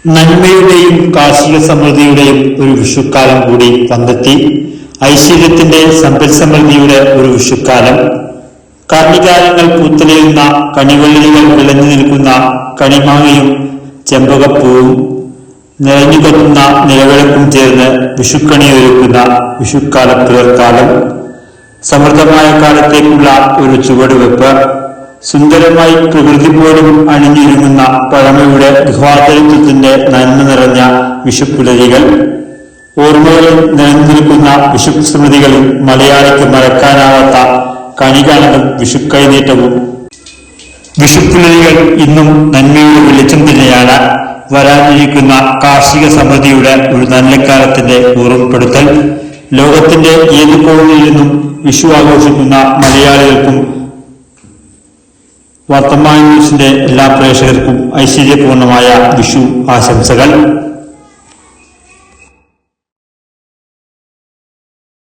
നന്മയുടെയും കാർഷിക സമൃദ്ധിയുടെയും ഒരു വിഷുക്കാലം കൂടി വന്നെത്തി. ഐശ്വര്യത്തിന്റെ സമ്പൽ സമൃദ്ധിയുടെ ഒരു വിഷുക്കാലം. കാർണികാലങ്ങൾ പൂത്തലയുന്ന, കണിവെള്ളരികൾ വിളഞ്ഞു നിൽക്കുന്ന, കണിമാങ്ങയും ചെമ്പകപ്പൂവും നിറഞ്ഞുകൊള്ളുന്ന നിലവിളക്കും ചേർന്ന് വിഷുക്കണിയൊരുക്കുന്ന വിഷുക്കാല പുലർക്കാലം. സമൃദ്ധമായ കാലത്തേക്കുള്ള ഒരു ചുവടുവെപ്പ്. സുന്ദരമായി പ്രകൃതി പോലും അണിഞ്ഞിരുങ്ങുന്ന പഴമയുടെ ഗൃഹാതരിത്വത്തിന്റെ നന്മ നിറഞ്ഞ വിഷുപ്പുലരികൾ. ഓർമ്മകളിൽ നിലനിൽക്കുന്ന വിഷു സ്മൃതികളും മലയാളിക്ക് മറക്കാനാവാത്ത കണി കാണലും വിഷുക്കൈനീട്ടവും. വിഷുപ്പുലരികൾ ഇന്നും നന്മയുടെ വെളിച്ചം തന്നെയാണ്. വരാനിരിക്കുന്ന കാർഷിക സമൃദ്ധിയുടെ ഒരു നല്ല കാലത്തിന്റെ ഓർമ്മപ്പെടുത്തൽ. ലോകത്തിന്റെ ഏതു കോണിൽ നിന്നും വിഷു ആഘോഷിക്കുന്ന മലയാളികൾക്കും വർത്തമാന ന്യൂസിന്റെ എല്ലാ പ്രേക്ഷകർക്കും ഐശ്വര്യപൂർണമായ വിഷു ആശംസകൾ.